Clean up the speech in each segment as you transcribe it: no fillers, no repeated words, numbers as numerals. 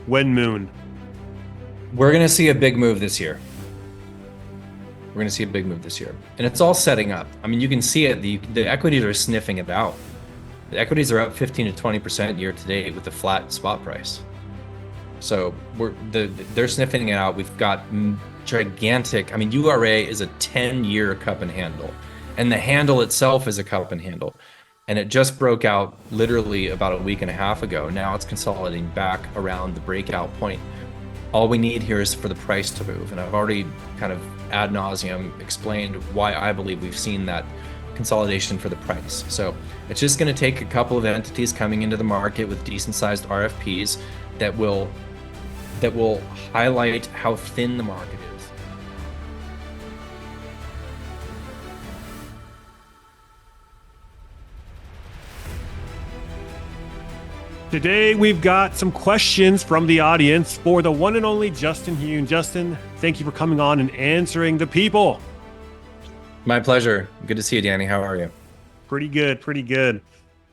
When Moon? We're going to see a big move this year. We're going to see a big move this year. And it's all setting up. I mean, you can see it. The equities are sniffing it out. The equities are up 15 to 20% year to date with the flat spot price. So they're sniffing it out. We've got gigantic. I mean, URA is a 10-year cup and handle, and the handle itself is a cup and handle. And it just broke out literally about a week and a half ago. Now it's consolidating back around the breakout point. All we need here is for the price to move. And I've already kind of ad nauseum explained why I believe we've seen that consolidation for the price. So it's just going to take a couple of entities coming into the market with decent sized RFPs that will highlight how thin the market is. Today, we've got some questions from the audience for the one and only Justin Huhn. Justin, thank you for coming on and answering the people. My pleasure. Good to see you, Danny. How are you? Pretty good, pretty good.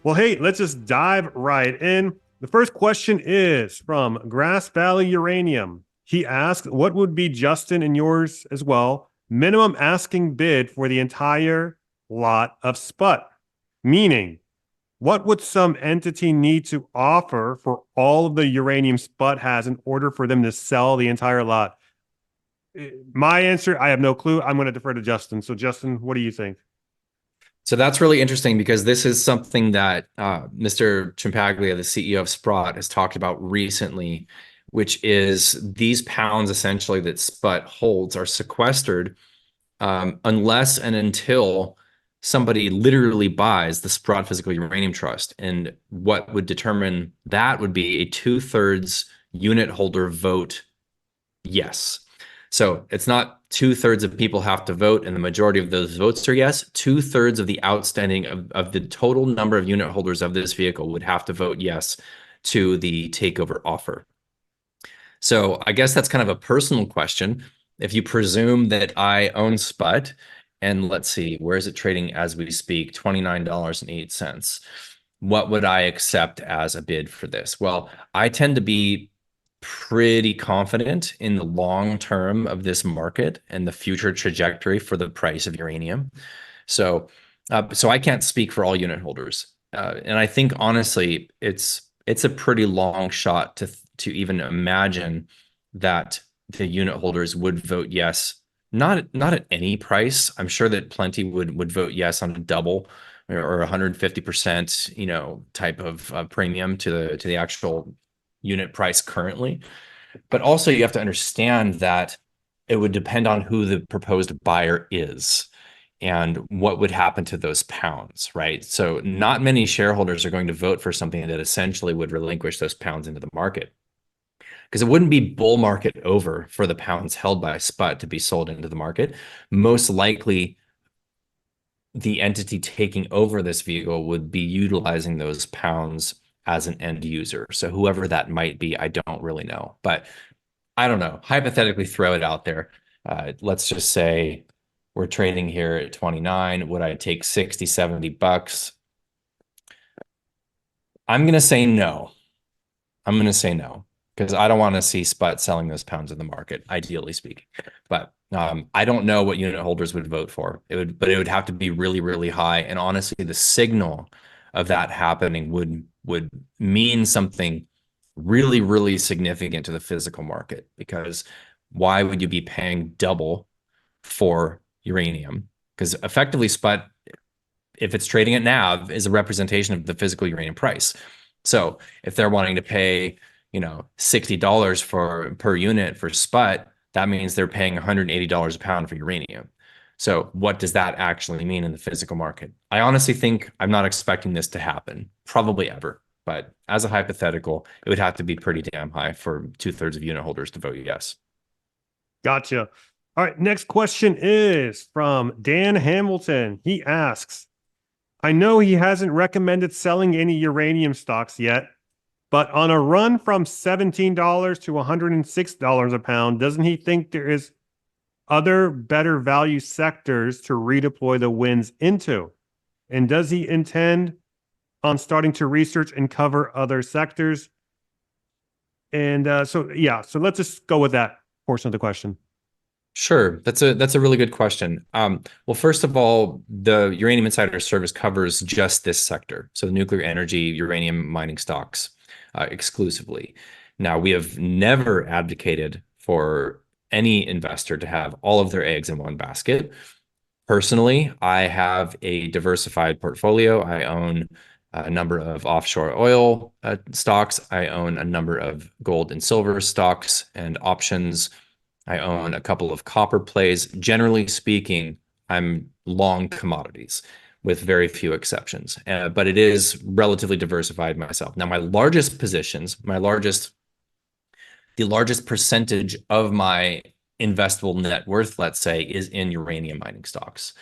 Well, hey, let's just dive right in. The first question is from Grass Valley Uranium. He asked, what would be Justin and yours as well, minimum asking bid for the entire lot of SPUT? Meaning, what would some entity need to offer for all of the uranium SPUT has in order for them to sell the entire lot? My answer, I have no clue. I'm going to defer to Justin. So, Justin, what do you think? So that's really interesting because this is something that Mr. Chimpaglia, the CEO of Sprott, has talked about recently, which is these pounds essentially that SPUT holds are sequestered unless and until somebody literally buys the Sprott Physical Uranium Trust. And what would determine that would be a 2/3 unit holder vote yes. So it's not 2/3 of people have to vote and the majority of those votes are yes. 2/3 of the outstanding of the total number of unit holders of this vehicle would have to vote yes to the takeover offer. So I guess that's kind of a personal question. If you presume that I own SPUT, and let's see, where is it trading as we speak? $29.08. What would I accept as a bid for this? Well, I tend to be pretty confident in the long term of this market and the future trajectory for the price of uranium. So I can't speak for all unit holders. And I think honestly, it's a pretty long shot to even imagine that the unit holders would vote yes. Not at any price. I'm sure that plenty would vote yes on a double or 150%, type of premium to the actual unit price currently. But also you have to understand that it would depend on who the proposed buyer is and what would happen to those pounds, right? So not many shareholders are going to vote for something that essentially would relinquish those pounds into the market, because it wouldn't be bull market over for the pounds held by SPUT to be sold into the market. Most likely, the entity taking over this vehicle would be utilizing those pounds as an end user. So whoever that might be, I don't really know. But I don't know. Hypothetically, throw it out there. Let's just say we're trading here at 29. Would I take 60, $70? I'm going to say no. I'm going to say no, because I don't want to see SPUT selling those pounds in the market, ideally speaking. But I don't know what unit holders would vote for. But it would have to be really, really high. And honestly, the signal of that happening would mean something really, really significant to the physical market, because why would you be paying double for uranium? Because effectively SPUT, if it's trading at NAV, is a representation of the physical uranium price. So if they're wanting to pay, $60 per unit for SPUT, that means they're paying $180 a pound for uranium. So what does that actually mean in the physical market? I honestly think I'm not expecting this to happen, probably ever. But as a hypothetical, it would have to be pretty damn high for 2/3 of unit holders to vote yes. Gotcha. All right, next question is from Dan Hamilton. He asks, I know he hasn't recommended selling any uranium stocks yet, but on a run from $17 to $106 a pound, doesn't he think there is other better value sectors to redeploy the wins into? And does he intend on starting to research and cover other sectors? And so let's just go with that portion of the question. Sure, that's a really good question. Well, first of all, the Uranium Insider Service covers just this sector, so the nuclear energy uranium mining stocks exclusively. Now, we have never advocated for any investor to have all of their eggs in one basket. Personally, I have a diversified portfolio. I own a number of offshore oil stocks. I own a number of gold and silver stocks and options. I own a couple of copper plays. Generally speaking, I'm long commodities with very few exceptions, but it is relatively diversified myself. Now, my largest positions, the largest percentage of my investable net worth, let's say, is in uranium mining stocks.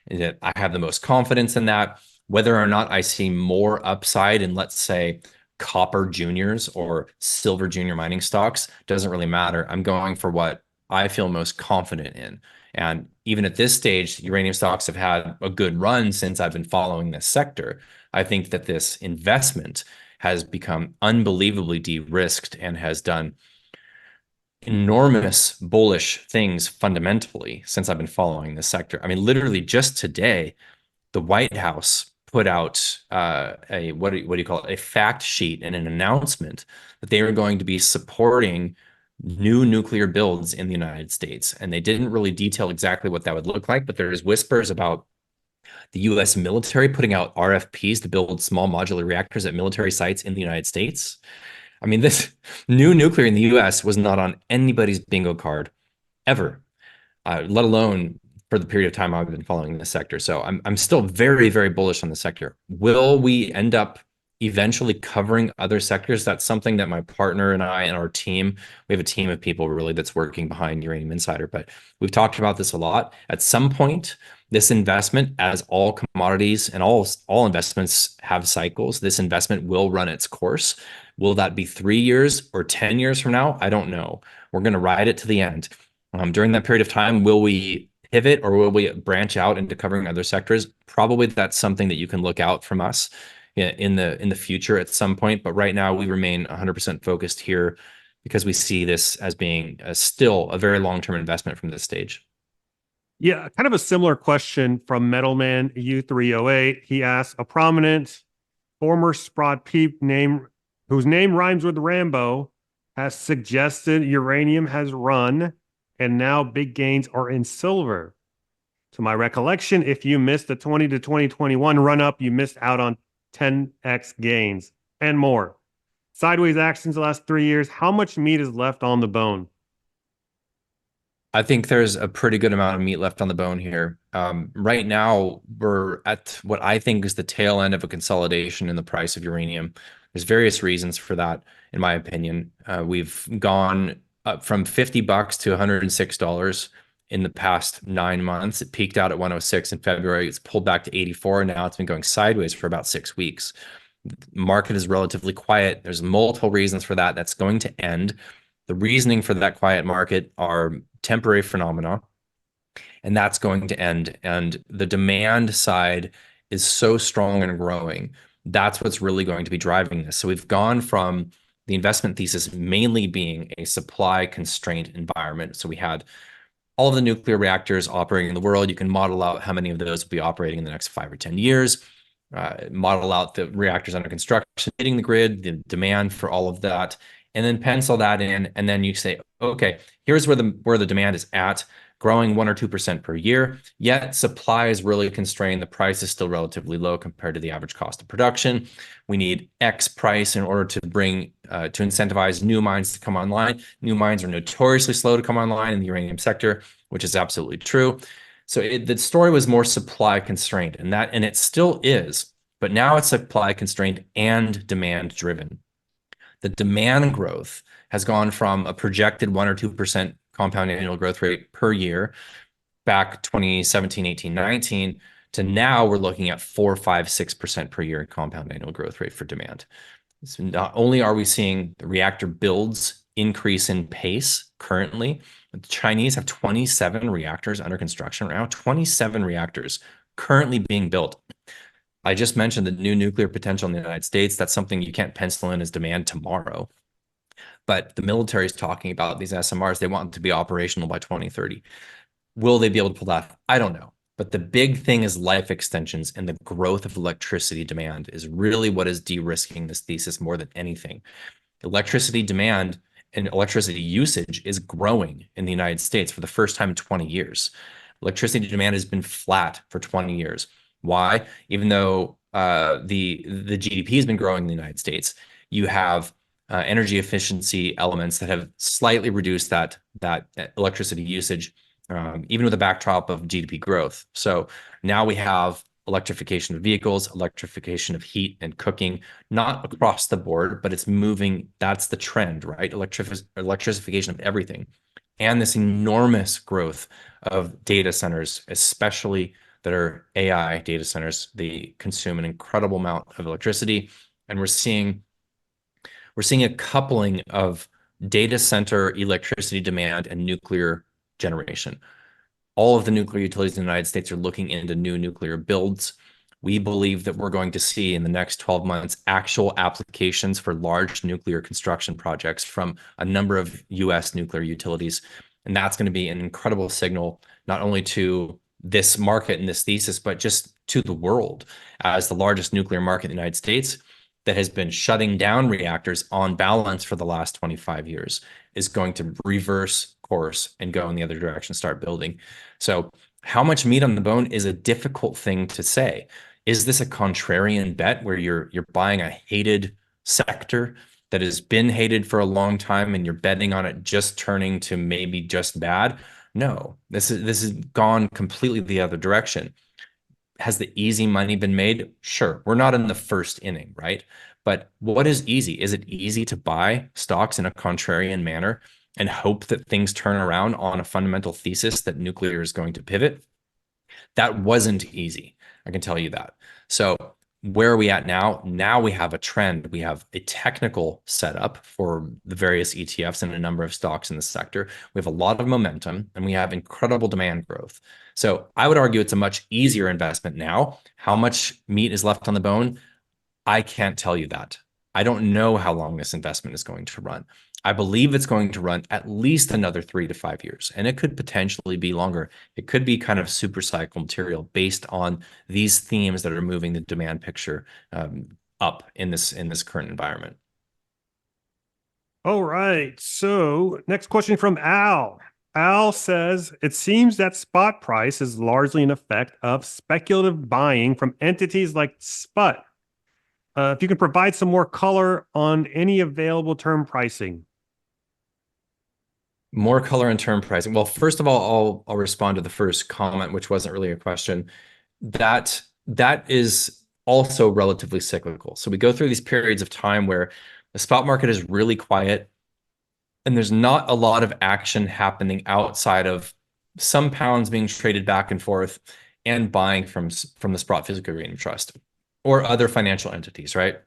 And I have the most confidence in that. Whether or not I see more upside in, let's say, copper juniors or silver junior mining stocks doesn't really matter. I'm going for what I feel most confident in. And even at this stage, uranium stocks have had a good run since I've been following this sector. I think that this investment has become unbelievably de-risked and has done enormous bullish things fundamentally since I've been following this sector. I mean, literally just today, the White House put out a what do you call it? A fact sheet and an announcement that they are going to be supporting new nuclear builds in the United States. And they didn't really detail exactly what that would look like, but there's whispers about the US military putting out RFPs to build small modular reactors at military sites in the United States. I mean, this new nuclear in the US was not on anybody's bingo card ever, let alone for the period of time I've been following this sector. So I'm still very, very bullish on the sector. Will we end up eventually covering other sectors? That's something that my partner and I and our team, we have a team of people really that's working behind Uranium Insider, but we've talked about this a lot. At some point, this investment, as all commodities and all investments have cycles, this investment will run its course. Will that be 3 years or 10 years from now? I don't know. We're going to ride it to the end. During that period of time, will we pivot or will we branch out into covering other sectors? Probably that's something that you can look out from us in the future at some point. But right now, we remain 100% focused here because we see this as being still a very long-term investment from this stage. Yeah, kind of a similar question from Metalman U308. He asks, a prominent former Sprott Peep name whose name rhymes with Rambo has suggested uranium has run and now big gains are in silver. To my recollection, if you missed the 20 to 2021 run up, you missed out on 10x gains and more. Sideways actions the last 3 years. How much meat is left on the bone? I think there's a pretty good amount of meat left on the bone here. Right now, we're at what I think is the tail end of a consolidation in the price of uranium. There's various reasons for that, in my opinion. We've gone up from $50 to $106 in the past 9 months. It peaked out at 106 in February. It's pulled back to 84. Now it's been going sideways for about 6 weeks. The market is relatively quiet. There's multiple reasons for that. That's going to end. The reasoning for that quiet market are temporary phenomena, and that's going to end. And the demand side is so strong and growing. That's what's really going to be driving this. So we've gone from the investment thesis mainly being a supply constraint environment. So we had all of the nuclear reactors operating in the world. You can model out how many of those will be operating in the next 5 or 10 years. Model out the reactors under construction, hitting the grid, the demand for all of that, and then pencil that in. And then you say, okay, here's where the demand is at, growing 1 or 2% per year. Yet supply is really constrained. The price is still relatively low compared to the average cost of production. We need X price in order to bring to incentivize new mines to come online. New mines are notoriously slow to come online in the uranium sector, which is absolutely true. So the story was more supply constrained, and it still is, but now it's supply constrained and demand driven. The demand growth has gone from a projected 1 or 2% compound annual growth rate per year back 2017, 18, 19 to now we're looking at 4, 5, 6% per year compound annual growth rate for demand. So not only are we seeing the reactor builds increase in pace currently, the Chinese have 27 reactors under construction right now, 27 reactors currently being built. I just mentioned the new nuclear potential in the United States. That's something you can't pencil in as demand tomorrow. But the military is talking about these SMRs. They want them to be operational by 2030. Will they be able to pull that? I don't know. But the big thing is life extensions, and the growth of electricity demand is really what is de-risking this thesis more than anything. Electricity demand and electricity usage is growing in the United States for the first time in 20 years. Electricity demand has been flat for 20 years. Why? Even though the GDP has been growing in the United States, you have energy efficiency elements that have slightly reduced that electricity usage, even with a backdrop of GDP growth. So now we have electrification of vehicles, electrification of heat and cooking, not across the board, but it's moving. That's the trend, right? Electrification of everything. And this enormous growth of data centers, especially that are AI data centers. They consume an incredible amount of electricity. And we're seeing a coupling of data center electricity demand and nuclear generation. All of the nuclear utilities in the United States are looking into new nuclear builds. We believe that we're going to see in the next 12 months actual applications for large nuclear construction projects from a number of US nuclear utilities. And that's going to be an incredible signal, not only to this market and this thesis, but just to the world as the largest nuclear market in the United States that has been shutting down reactors on balance for the last 25 years is going to reverse course and go in the other direction, start building. So how much meat on the bone is a difficult thing to say. Is this a contrarian bet where you're buying a hated sector that has been hated for a long time and you're betting on it just turning to maybe just bad? No, this has gone completely the other direction. Has the easy money been made? Sure. We're not in the first inning, right? But what is easy? Is it easy to buy stocks in a contrarian manner and hope that things turn around on a fundamental thesis that nuclear is going to pivot? That wasn't easy. I can tell you that. So where are we at now? Now we have a trend. We have a technical setup for the various ETFs and a number of stocks in the sector. We have a lot of momentum and we have incredible demand growth. So I would argue it's a much easier investment now. How much meat is left on the bone? I can't tell you that. I don't know how long this investment is going to run. I believe it's going to run at least another 3 to 5 years, and it could potentially be longer. It could be kind of super cycle material based on these themes that are moving the demand picture up in this current environment. All right. So next question from Al. Al says, it seems that spot price is largely an effect of speculative buying from entities like SPUT. If you can provide some more color on any available term pricing. More color and term pricing. Well, first of all, I'll respond to the first comment, which wasn't really a question. That is also relatively cyclical. So we go through these periods of time where the spot market is really quiet and there's not a lot of action happening outside of some pounds being traded back and forth and buying from the Sprott Physical Uranium Trust or other financial entities, right?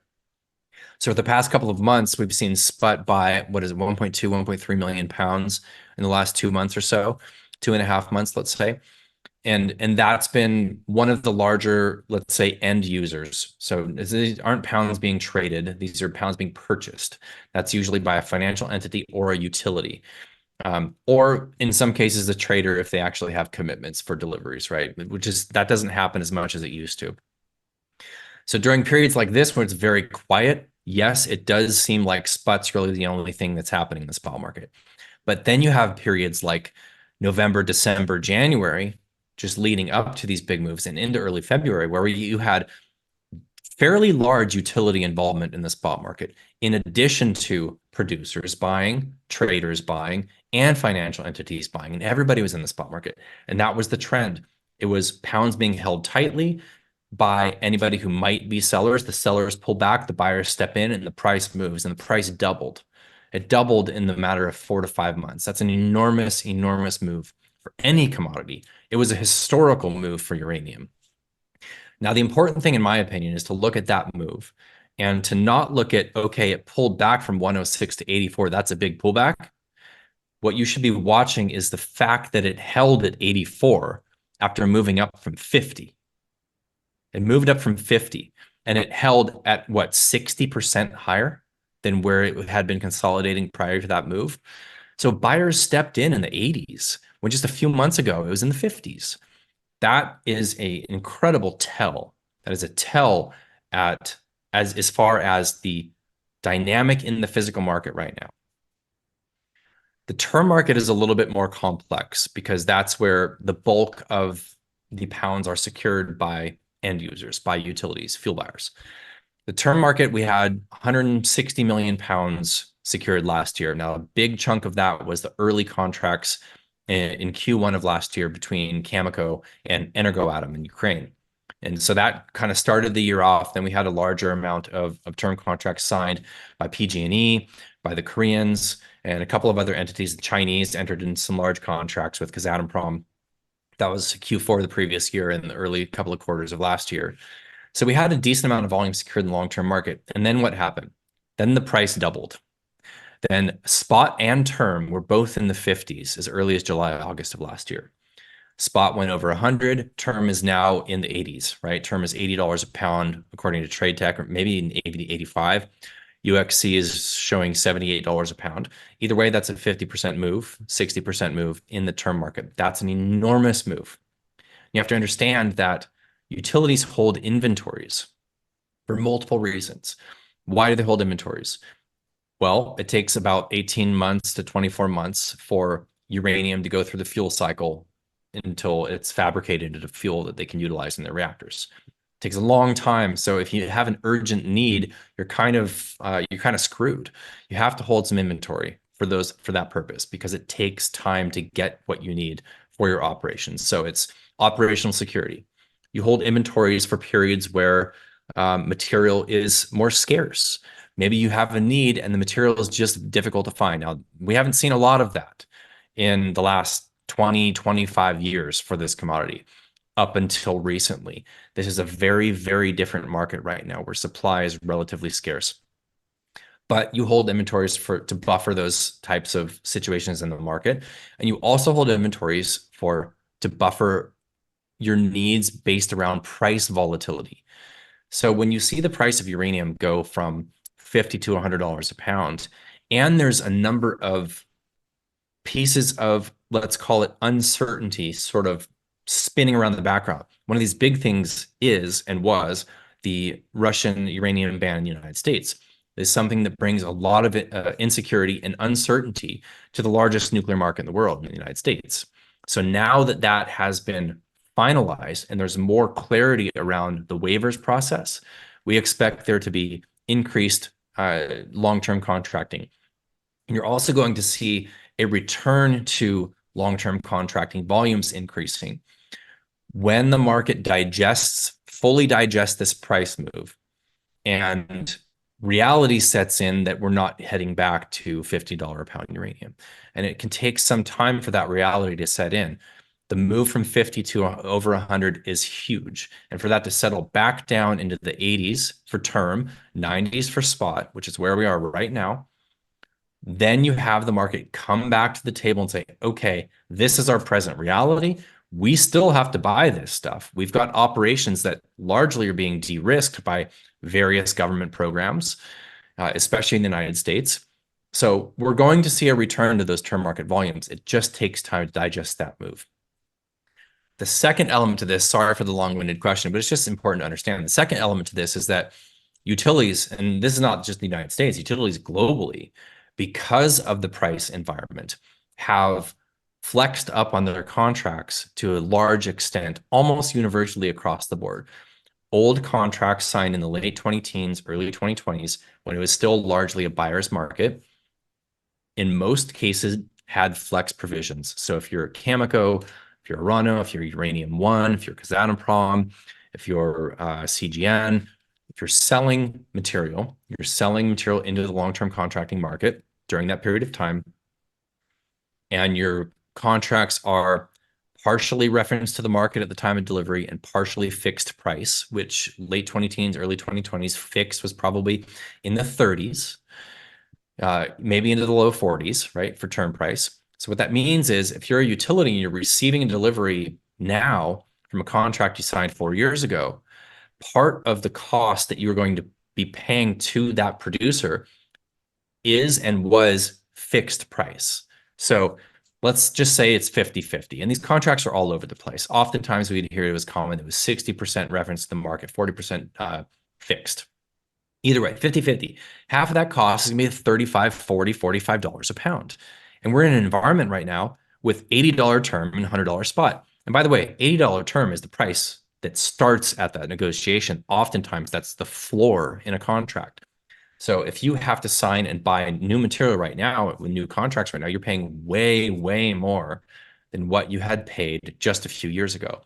So for the past couple of months, we've seen SPUT buy, 1.3 million pounds in the last 2 months or so, 2.5 months, let's say. And that's been one of the larger, let's say, end users. So these aren't pounds being traded. These are pounds being purchased. That's usually by a financial entity or a utility. Or in some cases, a trader if they actually have commitments for deliveries, right? That doesn't happen as much as it used to. So during periods like this, where it's very quiet, yes, it does seem like SPUT's really the only thing that's happening in the spot market. But then you have periods like November, December, January, just leading up to these big moves and into early February, where you had fairly large utility involvement in the spot market, in addition to producers buying, traders buying, and financial entities buying. And everybody was in the spot market. And that was the trend. It was pounds being held tightly by anybody who might be sellers. The sellers pull back, the buyers step in, and the price moves, and the price doubled. It doubled in the matter of 4 to 5 months. That's an enormous, enormous move for any commodity. It was a historical move for uranium. Now, the important thing, in my opinion, is to look at that move and to not look at, okay, it pulled back from 106 to 84. That's a big pullback. What you should be watching is the fact that it held at 84 after moving up from 50. It moved up from 50 and it held at what, 60% higher? than where it had been consolidating prior to that move. So buyers stepped in the 80s when just a few months ago it was in the 50s. That is an incredible tell. That is a tell at as far as the dynamic in the physical market right now. The term market is a little bit more complex because that's where the bulk of the pounds are secured by end users, by utilities, fuel buyers. The term market, we had 160 million pounds secured last year. Now, a big chunk of that was the early contracts in Q1 of last year between Cameco and Energoatom in Ukraine. And so that kind of started the year off. Then we had a larger amount of term contracts signed by PG&E, by the Koreans, and a couple of other entities. The Chinese entered in some large contracts with Kazatomprom. That was Q4 of the previous year and the early couple of quarters of last year. So we had a decent amount of volume secured in the long-term market. And then what happened? Then the price doubled. Then spot and term were both in the 50s as early as July, August of last year. Spot went over 100. Term is now in the 80s, right? Term is $80 a pound, according to Trade Tech, or maybe in 80, 85. UXC is showing $78 a pound. Either way, that's a 50% move, 60% move in the term market. That's an enormous move. You have to understand that utilities hold inventories for multiple reasons. Why do they hold inventories? Well, it takes about 18 months to 24 months for uranium to go through the fuel cycle until it's fabricated into fuel that they can utilize in their reactors. It takes a long time. So if you have an urgent need, you're kind of screwed. You have to hold some inventory for that purpose because it takes time to get what you need for your operations. So it's operational security. You hold inventories for periods where material is more scarce. Maybe you have a need and the material is just difficult to find. Now, we haven't seen a lot of that in the last 20, 25 years for this commodity up until recently. This is a very, very different market right now where supply is relatively scarce. But you hold inventories to buffer those types of situations in the market. And you also hold inventories to buffer your needs based around price volatility. So when you see the price of uranium go from $50 to $100 a pound, and there's a number of pieces of, let's call it uncertainty, sort of spinning around the background. One of these big things is and was the Russian uranium ban in the United States. Is something that brings a lot of insecurity and uncertainty to the largest nuclear market in the world, in the United States. So now that that has been finalized and there's more clarity around the waivers process, we expect there to be increased long-term contracting. And you're also going to see a return to long-term contracting volumes increasing. When the market fully digests this price move and reality sets in that we're not heading back to $50 a pound uranium. And it can take some time for that reality to set in. The move from 50 to over 100 is huge. And for that to settle back down into the 80s for term, 90s for spot, which is where we are right now, then you have the market come back to the table and say, okay, this is our present reality. We still have to buy this stuff. We've got operations that largely are being de-risked by various government programs, especially in the United States. So we're going to see a return to those term market volumes. It just takes time to digest that move. The second element to this, sorry for the long-winded question, but it's just important to understand. The second element to this is that utilities, and this is not just the United States, utilities globally, because of the price environment, have flexed up on their contracts to a large extent, almost universally across the board. Old contracts signed in the late 2010s, early 2020s, when it was still largely a buyer's market, in most cases had flex provisions. So if you're Cameco, if you're Uranium, if you're Uranium One, if you're Kazatomprom, if you're CGN, if you're selling material into the long-term contracting market during that period of time, and your contracts are partially referenced to the market at the time of delivery and partially fixed price, which late 2010s, early 2020s fixed was probably in the 30s, maybe into the low 40s, right, for term price. So what that means is if you're a utility and you're receiving a delivery now from a contract you signed 4 years ago, part of the cost that you're going to be paying to that producer is and was fixed price. So let's just say it's 50-50. And these contracts are all over the place. Oftentimes we'd hear it was common. It was 60% reference to the market, 40% fixed. Either way, 50-50. Half of that cost is going to be $35, $40, $45 a pound. And we're in an environment right now with $80 term and $100 spot. And by the way, $80 term is the price that starts at that negotiation. Oftentimes that's the floor in a contract. So if you have to sign and buy new material right now with new contracts right now, you're paying way, way more than what you had paid just a few years ago.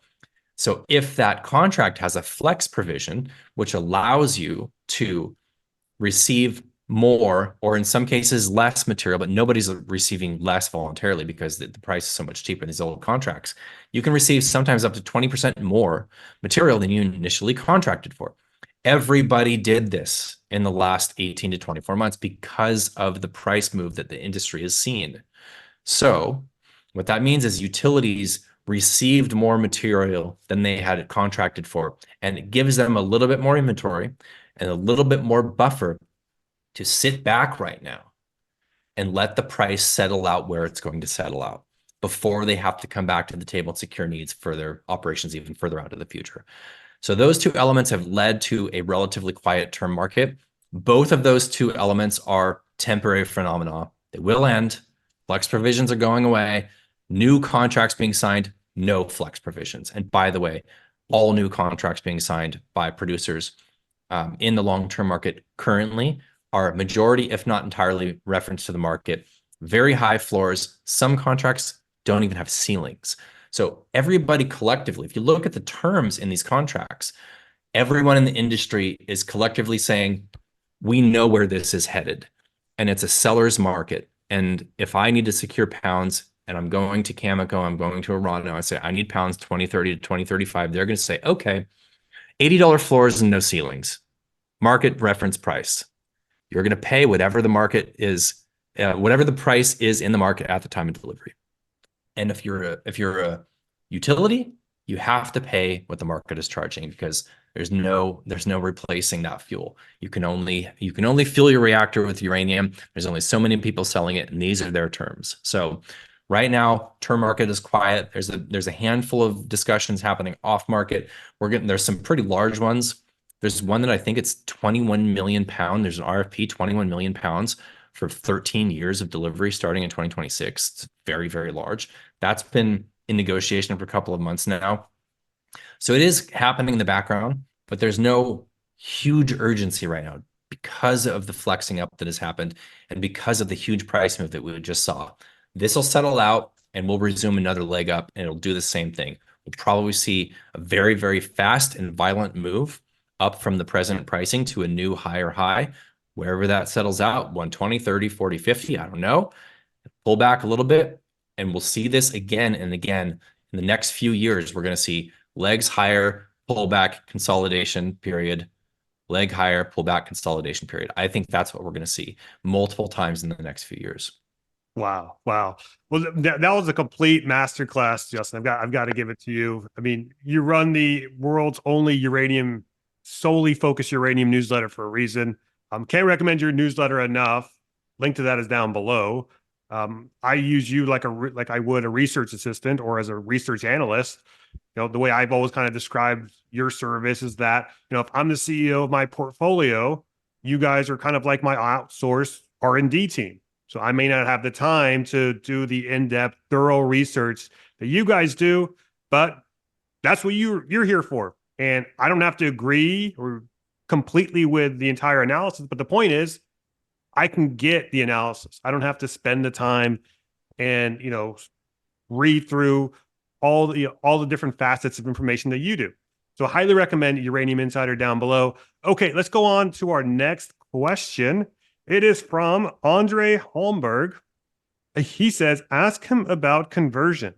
So if that contract has a flex provision, which allows you to receive more, or in some cases less material, but nobody's receiving less voluntarily because the price is so much cheaper in these old contracts, you can receive sometimes up to 20% more material than you initially contracted for. Everybody did this in the last 18 to 24 months because of the price move that the industry has seen. So what that means is utilities received more material than they had contracted for, and it gives them a little bit more inventory and a little bit more buffer to sit back right now and let the price settle out where it's going to settle out before they have to come back to the table and secure needs for their operations even further out of the future. So those two elements have led to a relatively quiet term market. Both of those two elements are temporary phenomena. They will end. Flex provisions are going away. New contracts being signed, no flex provisions. And by the way, all new contracts being signed by producers in the long-term market currently are majority, if not entirely, reference to the market. Very high floors. Some contracts don't even have ceilings. So everybody collectively, if you look at the terms in these contracts, everyone in the industry is collectively saying, we know where this is headed. And it's a seller's market. And if I need to secure pounds and I'm going to Cameco, I'm going to Uranium, I say, I need pounds 2030 to 2035. They're going to say, okay, $80 floors and no ceilings. Market reference price. You're going to pay whatever the market is, whatever the price is in the market at the time of delivery. And if you're a utility, you have to pay what the market is charging because there's no replacing that fuel. You can only fuel your reactor with uranium. There's only so many people selling it, and these are their terms. So right now, term market is quiet. There's a handful of discussions happening off market. There's some pretty large ones. There's one that I think it's 21 million pounds. There's an RFP, 21 million pounds for 13 years of delivery starting in 2026. It's very, very large. That's been in negotiation for a couple of months now. So it is happening in the background, but there's no huge urgency right now because of the flexing up that has happened and because of the huge price move that we just saw. This will settle out and we'll resume another leg up and it'll do the same thing. We'll probably see a very, very fast and violent move up from the present pricing to a new higher high, wherever that settles out, 120, 30, 40, 50, I don't know. Pull back a little bit, and we'll see this again and again. In the next few years, we're going to see legs higher, pullback, consolidation period, leg higher, pullback, consolidation period. I think that's what we're going to see multiple times in the next few years. Wow. Wow. Well, that was a complete masterclass, Justin. I've got to give it to you. I mean, you run the world's only solely focused uranium newsletter for a reason. Can't recommend your newsletter enough. Link to that is down below. I use you like I would a research assistant or as a research analyst. You know, the way I've always kind of described your service is that, you know, if I'm the CEO of my portfolio, you guys are kind of like my outsourced R&D team. So I may not have the time to do the in-depth, thorough research that you guys do, but that's what you're here for. And I don't have to agree or completely with the entire analysis, but the point is, I can get the analysis. I don't have to spend the time and, you know, read through all the different facets of information that you do. So I highly recommend Uranium Insider down below. Okay, let's go on to our next question. It is from Andre Holmberg. He says, ask him about conversion.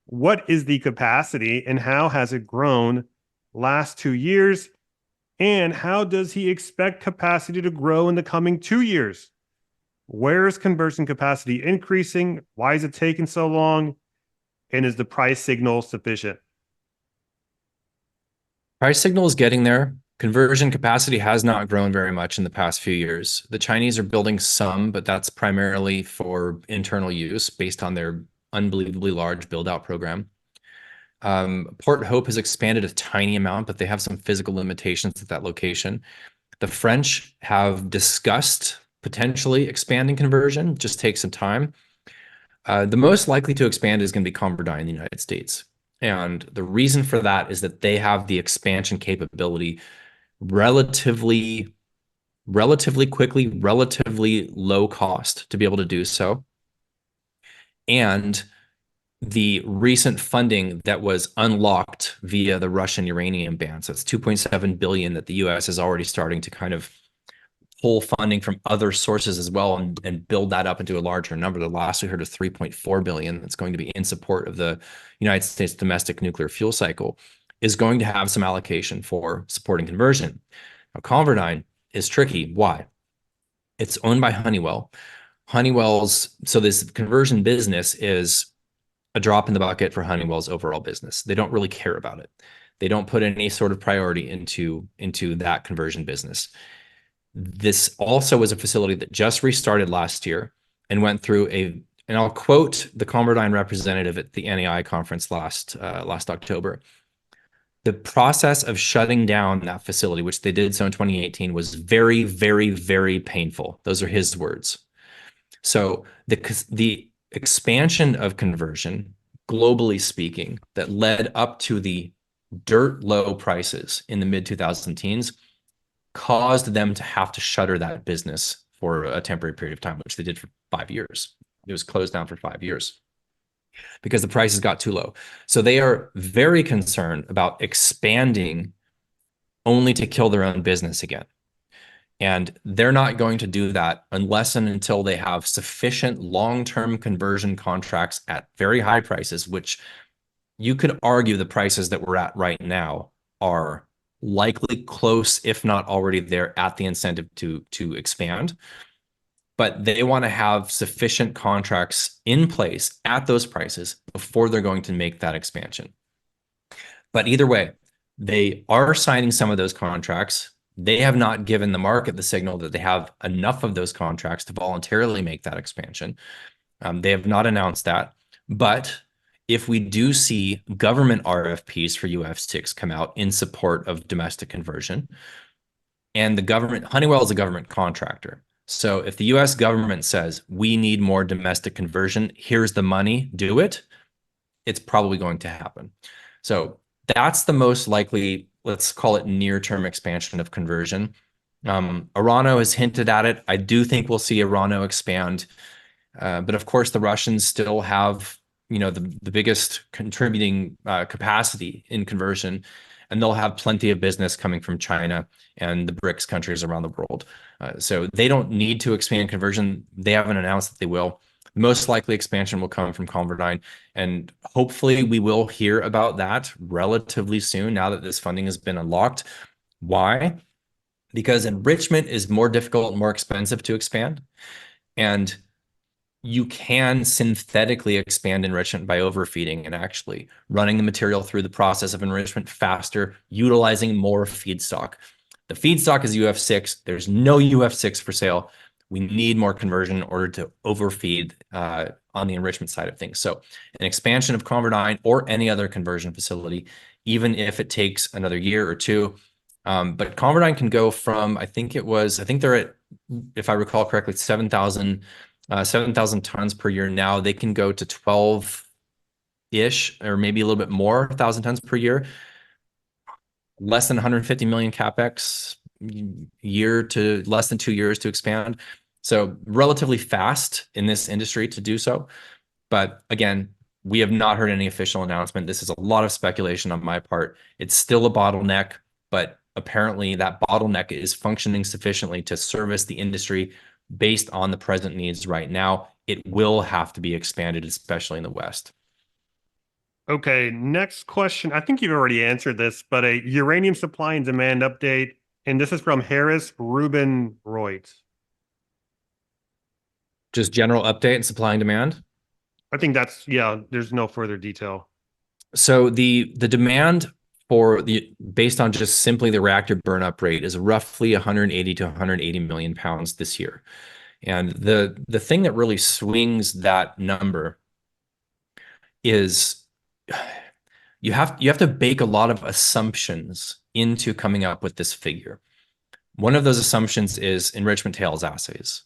What is the capacity and how has it grown last 2 years? And how does he expect capacity to grow in the coming 2 years? Where is conversion capacity increasing? Why is it taking so long? And is the price signal sufficient? Price signal is getting there. Conversion capacity has not grown very much in the past few years. The Chinese are building some, but that's primarily for internal use based on their unbelievably large build-out program. Port Hope has expanded a tiny amount, but they have some physical limitations at that location. The French have discussed potentially expanding conversion, just take some time. The most likely to expand is going to be ConverDyn in the United States. And the reason for that is that they have the expansion capability relatively quickly, relatively low cost to be able to do so. And the recent funding that was unlocked via the Russian uranium ban. So it's 2.7 billion that the US is already starting to kind of pull funding from other sources as well and build that up into a larger number. The last we heard of 3.4 billion that's going to be in support of the United States domestic nuclear fuel cycle is going to have some allocation for supporting conversion. Now, ConverDyn is tricky. Why? It's owned by Honeywell. So this conversion business is a drop in the bucket for Honeywell's overall business. They don't really care about it. They don't put any sort of priority into that conversion business. This also was a facility that just restarted last year and went through and I'll quote the ConverDyn representative at the NEI conference last October. The process of shutting down that facility, which they did so in 2018, was very, very, very painful. Those are his words. So the expansion of conversion, globally speaking, that led up to the dirt low prices in the mid 2010s caused them to have to shutter that business for a temporary period of time, which they did for 5 years. It was closed down for 5 years because the prices got too low. So they are very concerned about expanding only to kill their own business again. And they're not going to do that unless and until they have sufficient long-term conversion contracts at very high prices, which you could argue the prices that we're at right now are likely close, if not already there, at the incentive to expand. But they want to have sufficient contracts in place at those prices before they're going to make that expansion. But either way, they are signing some of those contracts. They have not given the market the signal that they have enough of those contracts to voluntarily make that expansion. They have not announced that. But if we do see government RFPs for UF6 come out in support of domestic conversion, and the government, Honeywell is a government contractor. So if the US government says, we need more domestic conversion, here's the money, do it, it's probably going to happen. So that's the most likely, let's call it near-term expansion of conversion. Orano has hinted at it. I do think we'll see Orano expand. But of course, the Russians still have, the biggest contributing capacity in conversion, and they'll have plenty of business coming from China and the BRICS countries around the world. So they don't need to expand conversion. They haven't announced that they will. The most likely expansion will come from ConverDyn, and hopefully we will hear about that relatively soon now that this funding has been unlocked. Why? Because enrichment is more difficult and more expensive to expand. And you can synthetically expand enrichment by overfeeding and actually running the material through the process of enrichment faster, utilizing more feedstock. The feedstock is UF6. There's no UF6 for sale. We need more conversion in order to overfeed on the enrichment side of things. So an expansion of ConverDyn or any other conversion facility, even if it takes another year or two. But ConverDyn can go from, I think they're at, if I recall correctly, 7,000 tons per year now. They can go to 12-ish or maybe a little bit more, 1,000 tons per year. Less than 150 million capex year to less than 2 years to expand. So relatively fast in this industry to do so. But again, we have not heard any official announcement. This is a lot of speculation on my part. It's still a bottleneck, but apparently that bottleneck is functioning sufficiently to service the industry based on the present needs right now. It will have to be expanded, especially in the West. Okay, next question. I think you've already answered this, but a uranium supply and demand update. And this is from Harris Rubin Reut. Just general update and supply and demand. I think there's no further detail. So the demand based on just simply the reactor burnup rate is roughly 180 to 180 million pounds this year. And the thing that really swings that number is you have to bake a lot of assumptions into coming up with this figure. One of those assumptions is enrichment tails assays.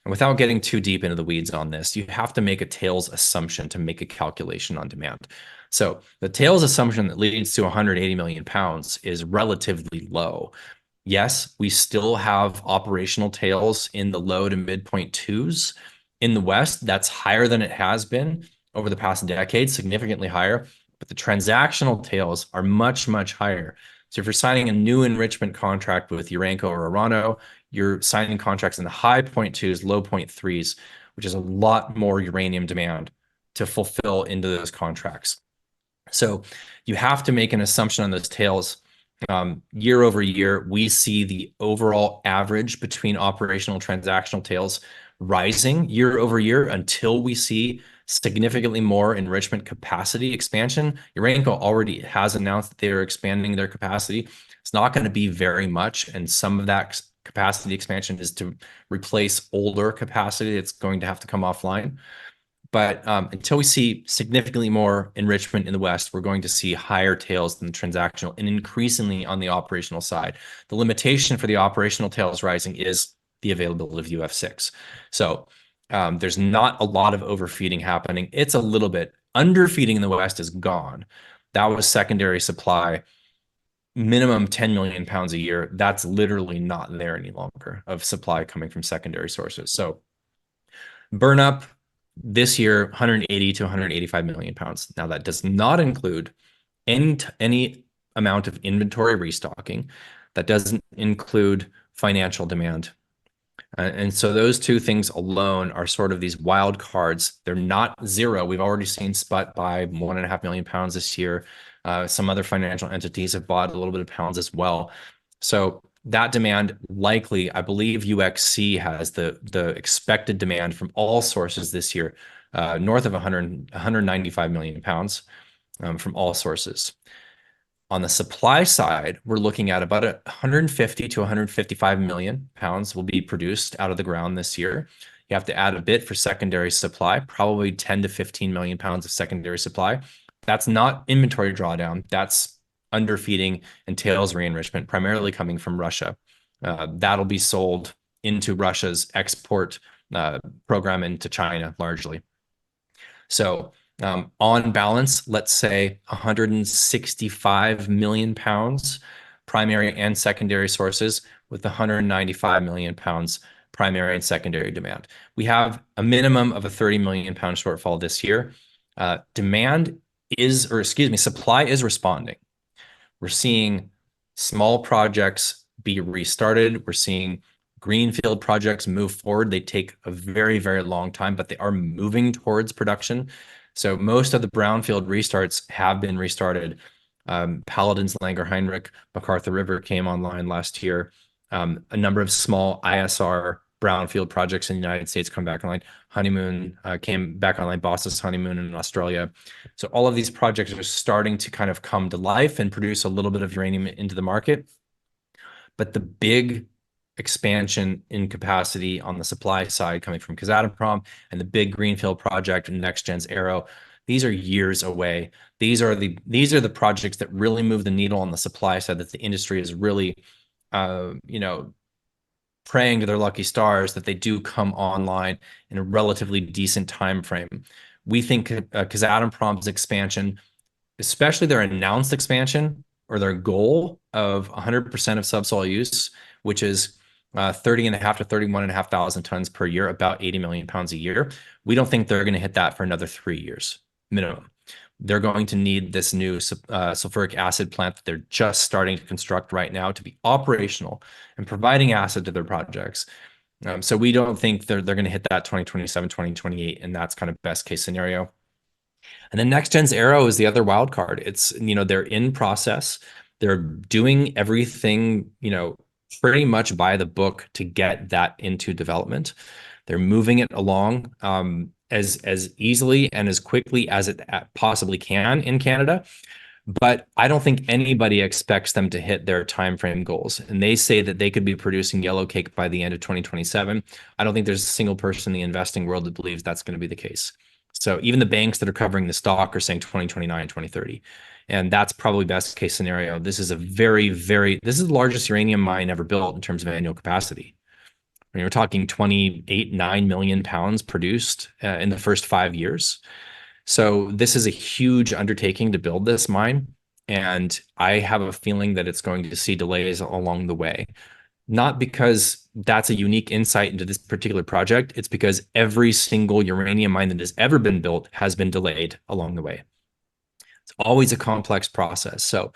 And without getting too deep into the weeds on this, you have to make a tails assumption to make a calculation on demand. So the tails assumption that leads to 180 million pounds is relatively low. Yes, we still have operational tails in the low to midpoint twos. In the West, that's higher than it has been over the past decade, significantly higher. But the transactional tails are much, much higher. So if you're signing a new enrichment contract with Urenco or Orano, you're signing contracts in the high point twos, low point threes, which is a lot more uranium demand to fulfill into those contracts. So you have to make an assumption on those tails. Year over year, we see the overall average between operational and transactional tails rising year over year until we see significantly more enrichment capacity expansion. Urenco already has announced that they're expanding their capacity. It's not going to be very much, and some of that capacity expansion is to replace older capacity that's going to have to come offline. But until we see significantly more enrichment in the West, we're going to see higher tails than the transactional and increasingly on the operational side. The limitation for the operational tails rising is the availability of UF6. So there's not a lot of overfeeding happening. It's a little bit. Underfeeding in the West is gone. That was secondary supply, minimum 10 million pounds a year. That's literally not there any longer of supply coming from secondary sources. So burn up this year, 180 to 185 million pounds. Now, that does not include any amount of inventory restocking. That doesn't include financial demand. And so those two things alone are sort of these wild cards. They're not zero. We've already seen SPUT buy 1.5 million pounds this year. Some other financial entities have bought a little bit of pounds as well. So that demand likely, I believe UXC has the expected demand from all sources this year, north of 195 million pounds from all sources. On the supply side, we're looking at about 150 to 155 million pounds will be produced out of the ground this year. You have to add a bit for secondary supply, probably 10 to 15 million pounds of secondary supply. That's not inventory drawdown. That's underfeeding and tails re-enrichment, primarily coming from Russia. That'll be sold into Russia's export program into China largely. So on balance, let's say 165 million pounds primary and secondary sources with 195 million pounds primary and secondary demand. We have a minimum of a 30 million pound shortfall this year. Supply is responding. We're seeing small projects be restarted. We're seeing greenfield projects move forward. They take a very, very long time, but they are moving towards production. So most of the brownfield restarts have been restarted. Paladin's, Langer Heinrich, MacArthur River came online last year. A number of small ISR brownfield projects in the United States come back online. Honeymoon came back online, Boss's Honeymoon in Australia. So all of these projects are starting to kind of come to life and produce a little bit of uranium into the market. But the big expansion in capacity on the supply side coming from Kazatomprom and the big greenfield project and NextGen's Arrow, these are years away. These are the projects that really move the needle on the supply side that the industry is really praying to their lucky stars that they do come online in a relatively decent time frame. We think Kazatomprom's expansion, especially their announced expansion or their goal of 100% of subsoil use, which is 30.5 to 31.5 thousand tons per year, about 80 million pounds a year. We don't think they're going to hit that for another 3 years minimum. They're going to need this new sulfuric acid plant that they're just starting to construct right now to be operational and providing acid to their projects. So we don't think they're going to hit that 2027, 2028, and that's kind of best case scenario. And then NextGen's Arrow is the other wild card. It's, they're in process. They're doing everything, pretty much by the book to get that into development. They're moving it along as easily and as quickly as it possibly can in Canada. But I don't think anybody expects them to hit their timeframe goals. And they say that they could be producing yellow cake by the end of 2027. I don't think there's a single person in the investing world that believes that's going to be the case. So even the banks that are covering the stock are saying 2029, 2030. And that's probably best case scenario. This is this is the largest uranium mine ever built in terms of annual capacity. I mean, we're talking 28, 9 million pounds produced in the first 5 years. So this is a huge undertaking to build this mine. And I have a feeling that it's going to see delays along the way. Not because that's a unique insight into this particular project. It's because every single uranium mine that has ever been built has been delayed along the way. It's always a complex process. So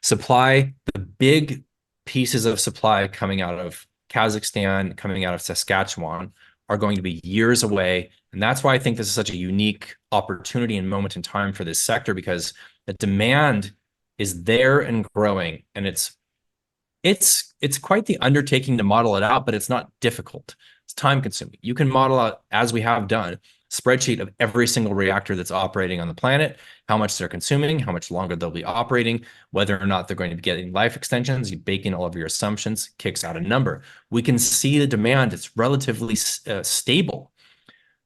supply, the big pieces of supply coming out of Kazakhstan, coming out of Saskatchewan are going to be years away. And that's why I think this is such a unique opportunity and moment in time for this sector, because the demand is there and growing. And it's quite the undertaking to model it out, but it's not difficult. It's time consuming. You can model out, as we have done, spreadsheet of every single reactor that's operating on the planet, how much they're consuming, how much longer they'll be operating, whether or not they're going to be getting life extensions. You bake in all of your assumptions, kicks out a number. We can see the demand. It's relatively stable.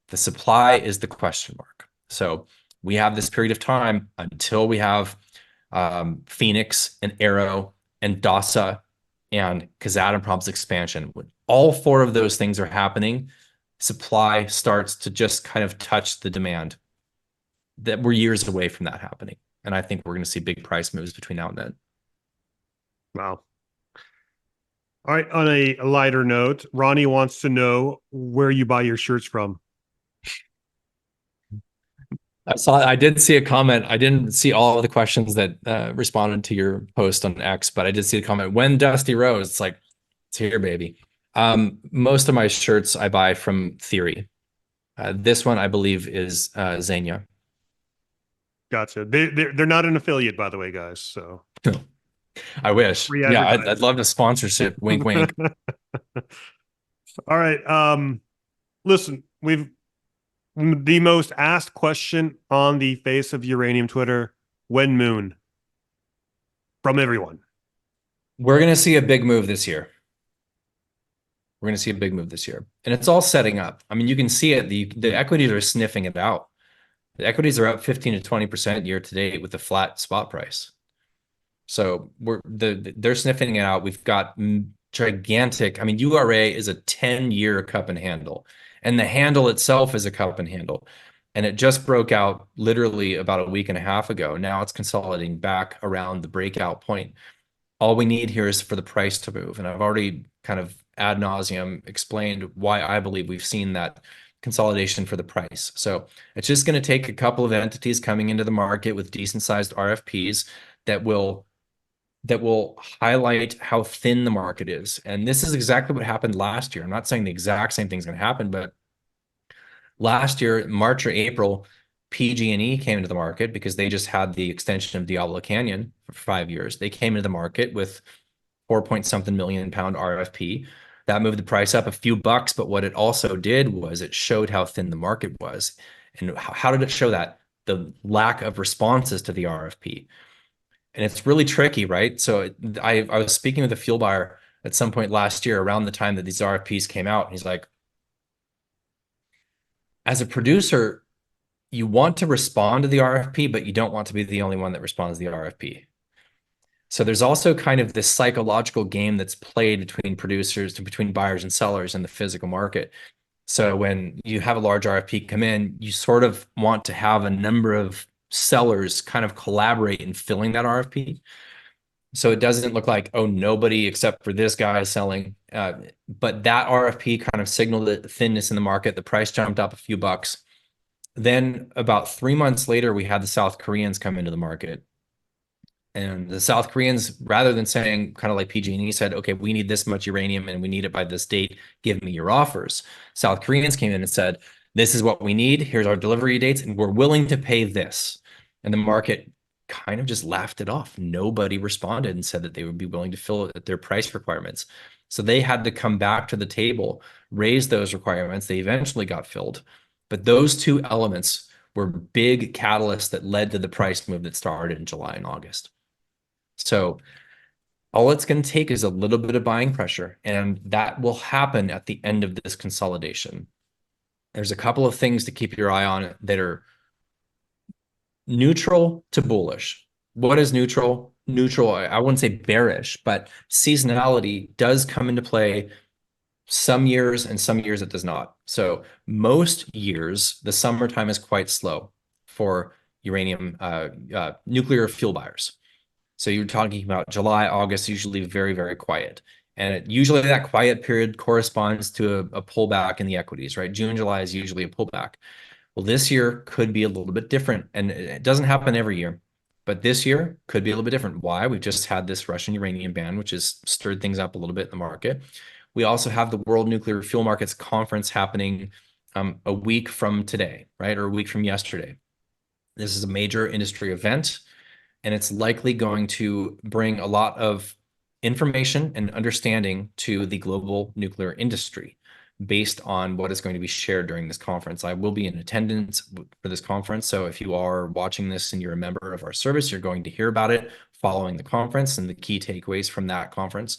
The supply is the question mark. So we have this period of time until we have Phoenix and Arrow and DASA and Kazatomprom's expansion. When all four of those things are happening, supply starts to just kind of touch the demand. That we're years away from that happening. And I think we're going to see big price moves between now and then. Wow. All right. On a lighter note, Ronnie wants to know where you buy your shirts from. I did see a comment. I didn't see all of the questions that responded to your post on X, but I did see a comment. When Dusty Rose, it's like, it's here, baby. Most of my shirts I buy from Theory. This one, I believe, is Xenia. Gotcha. They're not an affiliate, by the way, guys. So I wish. free Yeah, advertising. I'd love a sponsorship. Wink, wink. All right. Listen, we've the most asked question on the face of uranium Twitter: when moon? From everyone. We're going to see a big move this year. We're going to see a big move this year. And it's all setting up. I mean, you can see it. The equities are sniffing it out. The equities are up 15 to 20% year to date with a flat spot price. So they're sniffing it out. We've got gigantic. I mean, URA is a 10-year cup and handle, and the handle itself is a cup and handle. And it just broke out literally about a week and a half ago. Now it's consolidating back around the breakout point. All we need here is for the price to move. And I've already kind of ad nauseum explained why I believe we've seen that consolidation for the price. So it's just going to take a couple of entities coming into the market with decent sized RFPs that will highlight how thin the market is. And this is exactly what happened last year. I'm not saying the exact same thing's going to happen, but last year, March or April, PG&E came into the market because they just had the extension of Diablo Canyon for 5 years. They came into the market with 4-point-something million pound RFP. That moved the price up a few bucks, but what it also did was it showed how thin the market was. And how did it show that? The lack of responses to the RFP. And it's really tricky, right? So I was speaking with a fuel buyer at some point last year around the time that these RFPs came out. And he's like, as a producer, you want to respond to the RFP, but you don't want to be the only one that responds to the RFP. So there's also kind of this psychological game that's played between producers, between buyers and sellers in the physical market. So when you have a large RFP come in, you sort of want to have a number of sellers kind of collaborate in filling that RFP. So it doesn't look like, oh, nobody except for this guy is selling. But that RFP kind of signaled the thinness in the market. The price jumped up a few bucks. Then about 3 months later, we had the South Koreans come into the market. And the South Koreans, rather than saying kind of like PG&E said, okay, we need this much uranium and we need it by this date, give me your offers. South Koreans came in and said, this is what we need. Here's our delivery dates, and we're willing to pay this. And the market kind of just laughed it off. Nobody responded and said that they would be willing to fill their price requirements. So they had to come back to the table, raise those requirements. They eventually got filled. But those two elements were big catalysts that led to the price move that started in July and August. So all it's going to take is a little bit of buying pressure, and that will happen at the end of this consolidation. There's a couple of things to keep your eye on that are neutral to bullish. What is neutral? Neutral, I wouldn't say bearish, but seasonality does come into play some years, and some years it does not. So most years, the summertime is quite slow for uranium nuclear fuel buyers. So you're talking about July, August, usually very, very quiet. And usually that quiet period corresponds to a pullback in the equities, right? June, July is usually a pullback. Well, this year could be a little bit different, and it doesn't happen every year, but this year could be a little bit different. Why? We've just had this Russian uranium ban, which has stirred things up a little bit in the market. We also have the World Nuclear Fuel Markets Conference happening a week from today, right? Or a week from yesterday. This is a major industry event, and it's likely going to bring a lot of information and understanding to the global nuclear industry based on what is going to be shared during this conference. I will be in attendance for this conference. So if you are watching this and you're a member of our service, you're going to hear about it following the conference and the key takeaways from that conference.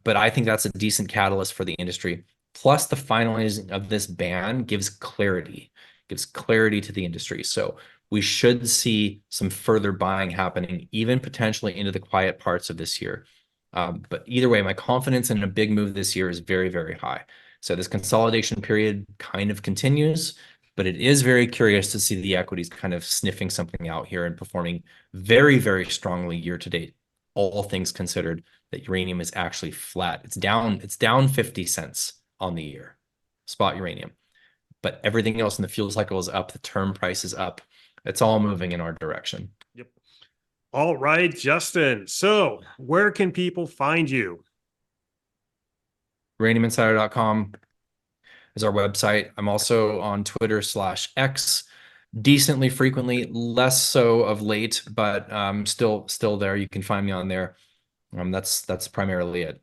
But I think that's a decent catalyst for the industry. Plus, the finalizing of this ban gives clarity to the industry. So we should see some further buying happening, even potentially into the quiet parts of this year. But either way, my confidence in a big move this year is very, very high. So this consolidation period kind of continues, but it is very curious to see the equities kind of sniffing something out here and performing very, very strongly year to date. All things considered, that uranium is actually flat. It's down 50 cents on the year, spot uranium. But everything else in the fuel cycle is up. The term price is up. It's all moving in our direction. Yep. All right, Justin. So where can people find you? uraniuminsider.com is our website. I'm also on Twitter/X decently frequently, less so of late, but still there. You can find me on there. That's primarily it.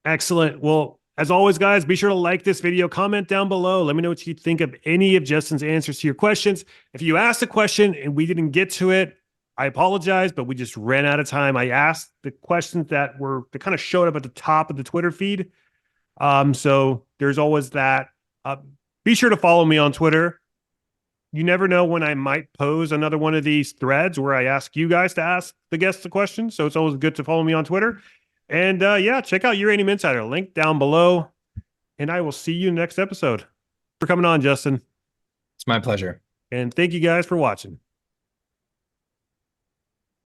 Excellent. Well, as always, guys, be sure to like this video, comment down below. Let me know what you think of any of Justin's answers to your questions. If you asked a question and we didn't get to it, I apologize, but we just ran out of time. I asked the questions that kind of showed up at the top of the Twitter feed. So there's always that. Be sure to follow me on Twitter. You never know when I might pose another one of these threads where I ask you guys to ask the guests a question. So it's always good to follow me on Twitter. And yeah, check out Uranium Insider, link down below. And I will see you next episode. Thanks for coming on, Justin. It's my pleasure. And thank you guys for watching.